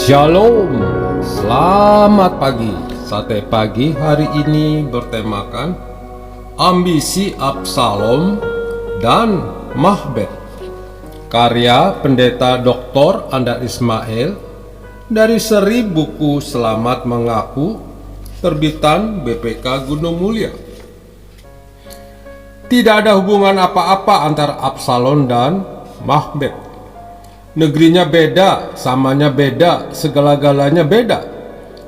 Shalom, selamat pagi. Sate pagi hari ini bertemakan ambisi Absalom dan Mahbet, karya pendeta Dr. Andar Ismail dari seri buku Selamat Mengaku, terbitan BPK Gunung Mulia. Tidak ada hubungan apa-apa antara Absalom dan Mahbet. Negerinya beda, samanya beda, segala-galanya beda.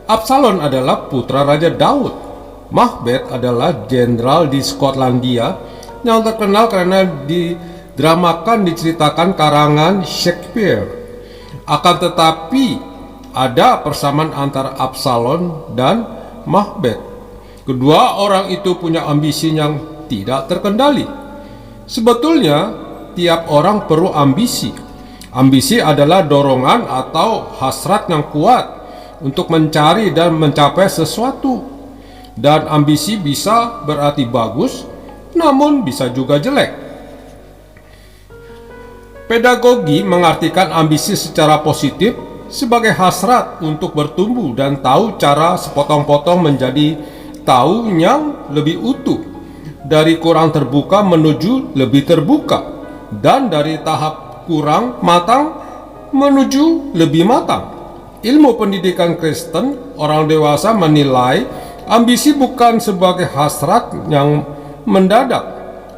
Absalom adalah putra Raja Daud. Mahbet adalah jenderal di Skotlandia yang terkenal karena diceritakan karangan Shakespeare. Akan tetapi ada persamaan antara Absalom dan Mahbet. Kedua orang itu punya ambisi yang tidak terkendali. Sebetulnya tiap orang perlu ambisi. Ambisi adalah dorongan atau hasrat yang kuat untuk mencari dan mencapai sesuatu. Dan ambisi bisa berarti bagus, namun bisa juga jelek. Pedagogi mengartikan ambisi secara positif sebagai hasrat untuk bertumbuh dan tahu cara sepotong-potong menjadi tahu yang lebih utuh, dari kurang terbuka menuju lebih terbuka, dan dari tahap kurang matang menuju lebih matang. Ilmu pendidikan Kristen, orang dewasa menilai ambisi bukan sebagai hasrat yang mendadak,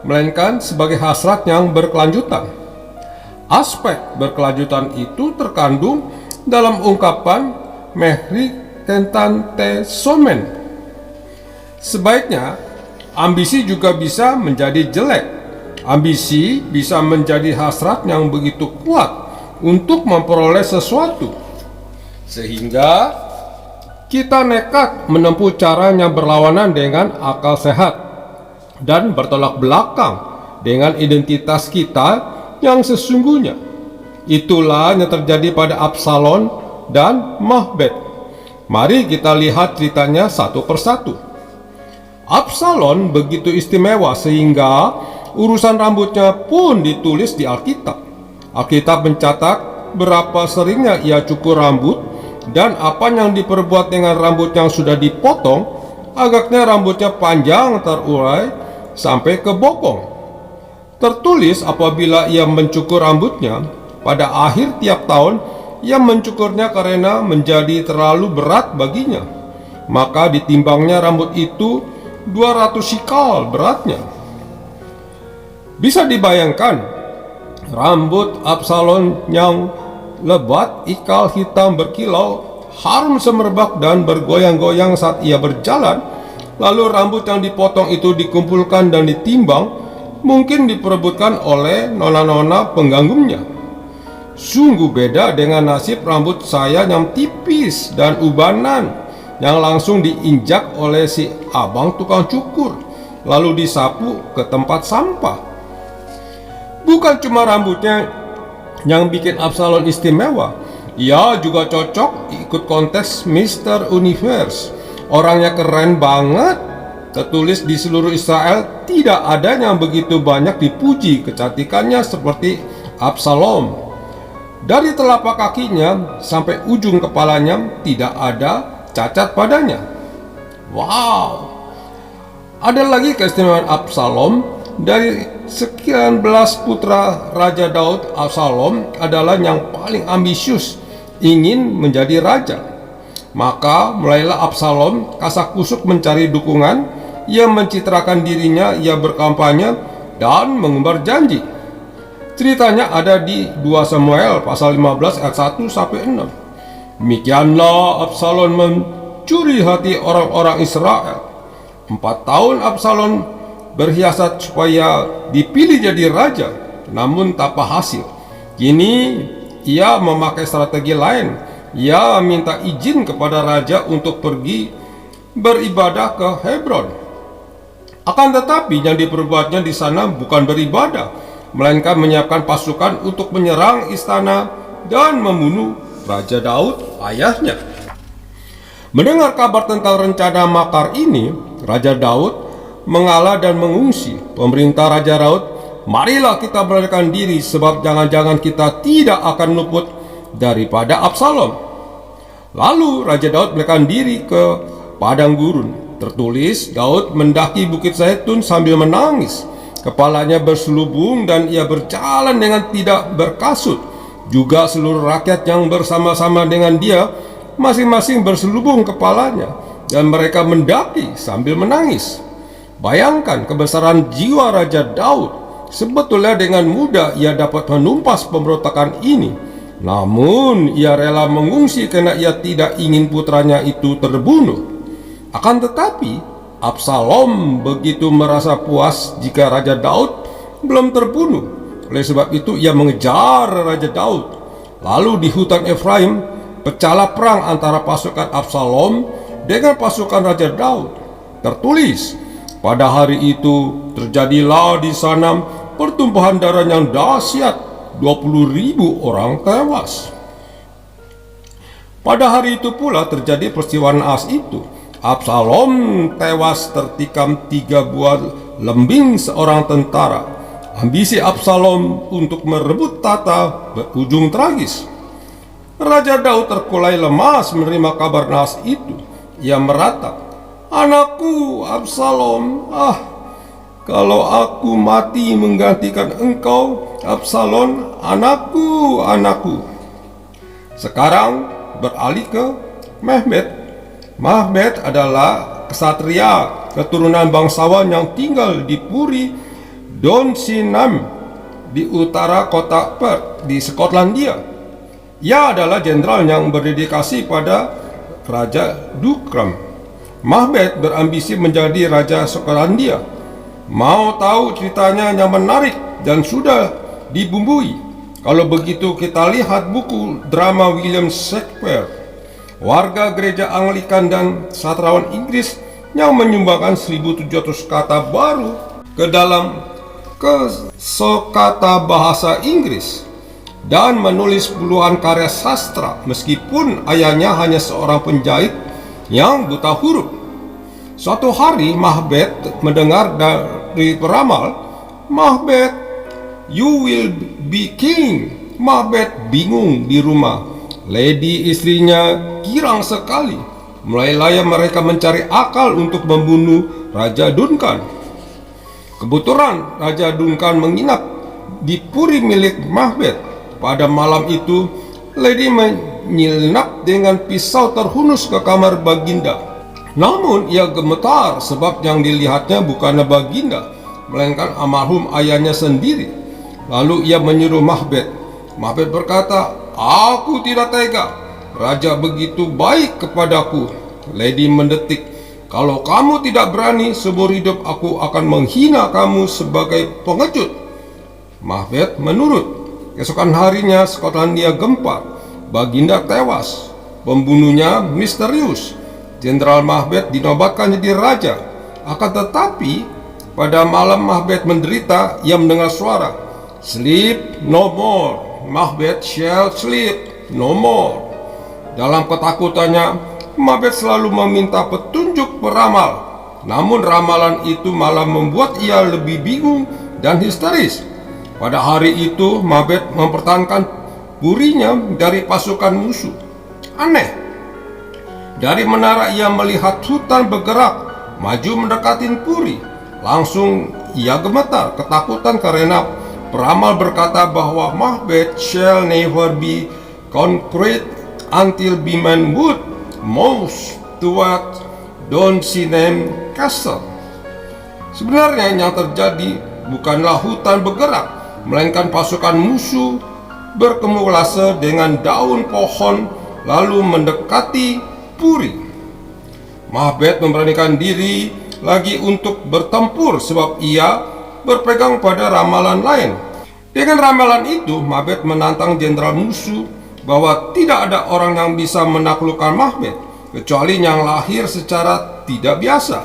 melainkan sebagai hasrat yang berkelanjutan. Aspek berkelanjutan itu terkandung dalam ungkapan Mehri Tentante Somen. Sebaiknya ambisi juga bisa menjadi jelek. Ambisi bisa menjadi hasrat yang begitu kuat untuk memperoleh sesuatu, sehingga kita nekat menempuh cara yang berlawanan dengan akal sehat dan bertolak belakang dengan identitas kita yang sesungguhnya. Itulah yang terjadi pada Absalom dan Mahbet. Mari kita lihat ceritanya satu persatu. Absalom begitu istimewa sehingga urusan rambutnya pun ditulis di Alkitab. Alkitab mencatat berapa seringnya ia cukur rambut dan apa yang diperbuat dengan rambut yang sudah dipotong. Agaknya rambutnya panjang terurai sampai ke bokong. Tertulis apabila ia mencukur rambutnya, pada akhir tiap tahun ia mencukurnya karena menjadi terlalu berat baginya. Maka ditimbangnya rambut itu 200 sikal beratnya. Bisa dibayangkan rambut Absalom yang lebat, ikal hitam berkilau, harum semerbak dan bergoyang-goyang saat ia berjalan. Lalu rambut yang dipotong itu dikumpulkan dan ditimbang, mungkin diperebutkan oleh nona-nona pengganggunya. Sungguh beda dengan nasib rambut saya yang tipis dan ubanan, yang langsung diinjak oleh si abang tukang cukur, lalu disapu ke tempat sampah. Bukan cuma rambutnya yang bikin Absalom istimewa, ia juga cocok ikut kontes Mr. Universe. Orangnya keren banget. Tertulis di seluruh Israel tidak ada yang begitu banyak dipuji kecantikannya seperti Absalom. Dari telapak kakinya sampai ujung kepalanya tidak ada cacat padanya. Wow. Ada lagi keistimewaan Absalom. Dari sekian belas putra Raja Daud, Absalom adalah yang paling ambisius, ingin menjadi raja. Maka mulailah Absalom kasak-kusuk mencari dukungan. Ia mencitrakan dirinya, ia berkampanye dan mengumbar janji. Ceritanya ada di 2 Samuel pasal 15 ayat 1 sampai 6. Demikianlah Absalom mencuri hati orang-orang Israel. 4 tahun Absalom berhiasat supaya dipilih jadi raja, namun tanpa hasil. Kini ia memakai strategi lain. Ia minta izin kepada raja untuk pergi beribadah ke Hebron. Akan tetapi yang diperbuatnya di sana bukan beribadah, melainkan menyiapkan pasukan untuk menyerang istana dan membunuh Raja Daud, ayahnya. Mendengar kabar tentang rencana makar ini, Raja Daud mengalah dan mengungsi. Pemerintah Raja Daud, marilah kita melarikan diri, sebab jangan-jangan kita tidak akan luput daripada Absalom. Lalu Raja Daud melarikan diri ke padang gurun. Tertulis, Daud mendaki Bukit Zaitun sambil menangis. Kepalanya berselubung dan ia berjalan dengan tidak berkasut. Juga seluruh rakyat yang bersama-sama dengan dia masing-masing berselubung kepalanya, dan mereka mendaki sambil menangis. Bayangkan kebesaran jiwa Raja Daud. Sebetulnya dengan mudah ia dapat menumpas pemberontakan ini. Namun ia rela mengungsi karena ia tidak ingin putranya itu terbunuh. Akan tetapi Absalom begitu merasa puas jika Raja Daud belum terbunuh. Oleh sebab itu ia mengejar Raja Daud. Lalu di hutan Efraim pecahlah perang antara pasukan Absalom dengan pasukan Raja Daud. Tertulis, pada hari itu terjadilah di sana pertumpahan darah yang dahsyat, 20.000 orang tewas. Pada hari itu pula terjadi peristiwa naas itu. Absalom tewas tertikam 3 buah lembing seorang tentara. Ambisi Absalom untuk merebut tahta berujung tragis. Raja Daud terkulai lemas menerima kabar naas itu. Ia meratap, "Anakku Absalom, kalau aku mati menggantikan engkau, Absalom, anakku." Sekarang beralih ke Mehmet. Mehmet adalah kesatria keturunan bangsawan yang tinggal di Puri Donsinam di utara kota Perth di Skotlandia. Ia adalah jenderal yang berdedikasi pada Raja Dukram. Mehmet berambisi menjadi Raja Skotlandia. Mau tahu ceritanya yang menarik dan sudah dibumbui? Kalau begitu kita lihat buku drama William Shakespeare. Warga gereja Anglikan dan sastrawan Inggris yang menyumbangkan 1.700 kata baru ke dalam kosakata bahasa Inggris dan menulis puluhan karya sastra meskipun ayahnya hanya seorang penjahit yang buta huruf. Suatu hari Macbeth mendengar dari peramal, "Macbeth, you will be king." Macbeth bingung di rumah. Lady istrinya girang sekali. Mulailah mereka mencari akal untuk membunuh Raja Duncan. Kebetulan Raja Duncan menginap di puri milik Macbeth. Pada malam itu, Lady menyelinap dengan pisau terhunus ke kamar Baginda. Namun ia gemetar sebab yang dilihatnya bukanlah Baginda, melainkan almarhum ayahnya sendiri. Lalu ia menyuruh Macbeth. Macbeth berkata, "Aku tidak tega. Raja begitu baik kepadaku." Lady mendetik, "Kalau kamu tidak berani, seumur hidup aku akan menghina kamu sebagai pengecut." Macbeth menurut. Keesokan harinya Skotlandia gempar. Baginda tewas. Pembunuhnya misterius. Jenderal Macbeth dinobatkan jadi raja. Akan tetapi pada malam Macbeth menderita, ia mendengar suara, "Sleep no more. Macbeth shall sleep no more." Dalam ketakutannya, Macbeth selalu meminta petunjuk peramal. Namun ramalan itu malah membuat ia lebih bingung dan histeris. Pada hari itu, Macbeth mempertahankan purinya dari pasukan musuh. Aneh, dari menara ia melihat hutan bergerak maju mendekatin puri. Langsung ia gemetar ketakutan karena peramal berkata bahwa Macbeth shall never be conquered until Beman Wood moves toward Dunsinane Castle. Sebenarnya yang terjadi bukanlah hutan bergerak, melainkan pasukan musuh berkamuflase dengan daun pohon lalu mendekati puri. Macbeth memberanikan diri lagi untuk bertempur sebab ia berpegang pada ramalan lain. Dengan ramalan itu, Macbeth menantang jenderal musuh bahwa tidak ada orang yang bisa menaklukkan Macbeth kecuali yang lahir secara tidak biasa.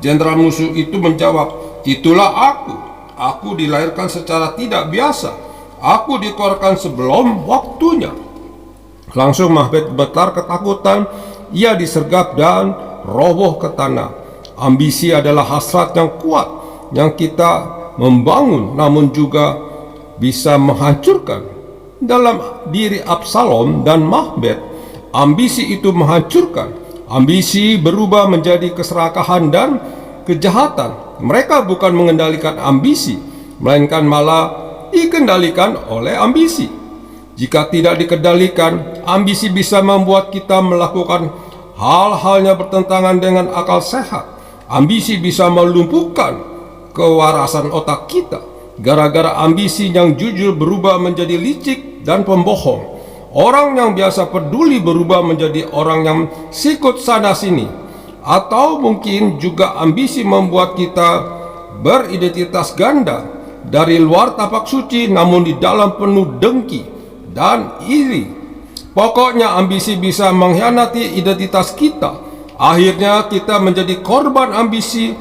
Jenderal musuh itu menjawab, "Itulah aku. Aku dilahirkan secara tidak biasa. Aku dikeluarkan sebelum waktunya." Langsung Macbeth bergetar ketakutan. Ia disergap dan roboh ke tanah. Ambisi adalah hasrat yang kuat yang kita membangun namun juga bisa menghancurkan. Dalam diri Absalom dan Macbeth ambisi itu menghancurkan. Ambisi berubah menjadi keserakahan dan kejahatan. Mereka bukan mengendalikan ambisi, melainkan malah dikendalikan oleh ambisi. Jika tidak dikendalikan, ambisi bisa membuat kita melakukan hal-hal yang bertentangan dengan akal sehat. Ambisi bisa melumpuhkan kewarasan otak kita. Gara-gara ambisi yang jujur berubah menjadi licik dan pembohong. Orang yang biasa peduli berubah menjadi orang yang sikut sana sini. Atau mungkin juga ambisi membuat kita beridentitas ganda. Dari luar tampak suci, namun di dalam penuh dengki dan iri. Pokoknya ambisi bisa mengkhianati identitas kita. Akhirnya kita menjadi korban ambisi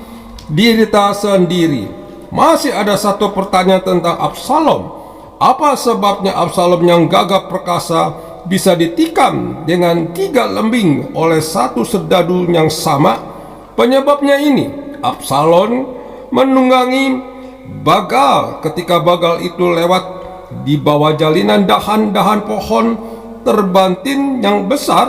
diri kita sendiri. Masih ada satu pertanyaan tentang Absalom. Apa sebabnya Absalom yang gagah perkasa bisa ditikam dengan 3 lembing oleh satu serdadu yang sama? Penyebabnya ini, Absalom menunggangi bagal. Ketika bagal itu lewat di bawah jalinan dahan-dahan pohon terbantin yang besar,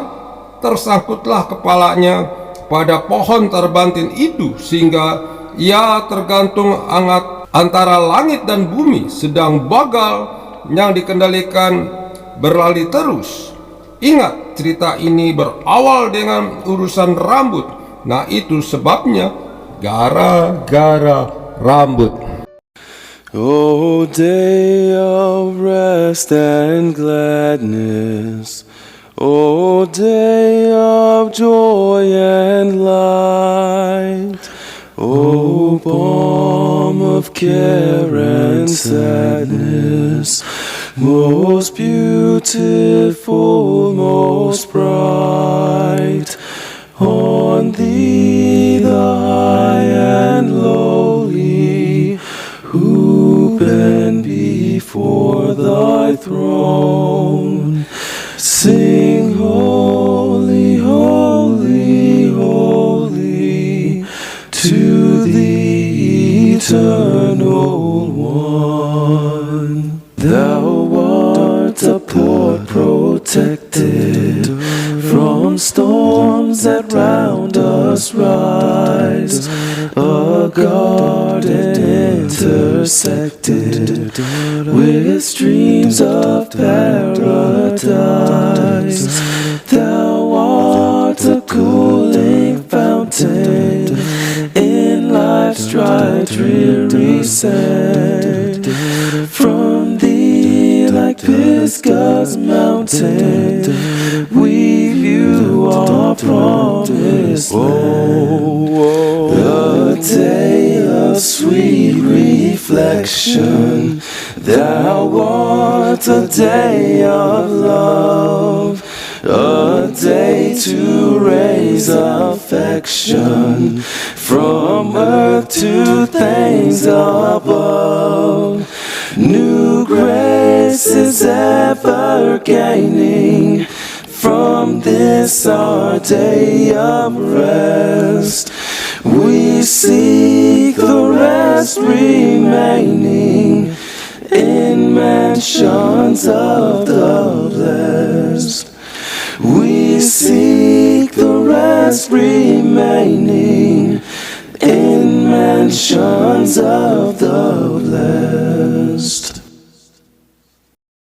tersangkutlah kepalanya pada pohon terbantin itu, sehingga ia tergantung hangat antara langit dan bumi, sedang bagal yang dikendalikan berlari terus. Ingat, cerita ini berawal dengan urusan rambut. Nah, itu sebabnya gara-gara rambut. O day of rest and gladness, O day of joy and light, O balm of care and sadness, most beautiful, most bright, on thee the high and lowly, who bend before thy throne, sing holy, holy, holy, to the eternal one. Thou art a port protected from storms that round us rise, a garden intersected with streams of paradise. Thou art a cooling fountain in life's dry, dreary sand. From thee, like Pisgah's mountain, we view our promised land. A day of sweet reflection, thou art a day of love, a day to raise affection from earth to things above. New grace is ever gaining from this our day of rest. We seek the rest remaining in mansions of the blessed. We seek the rest remaining in mansions of the blessed.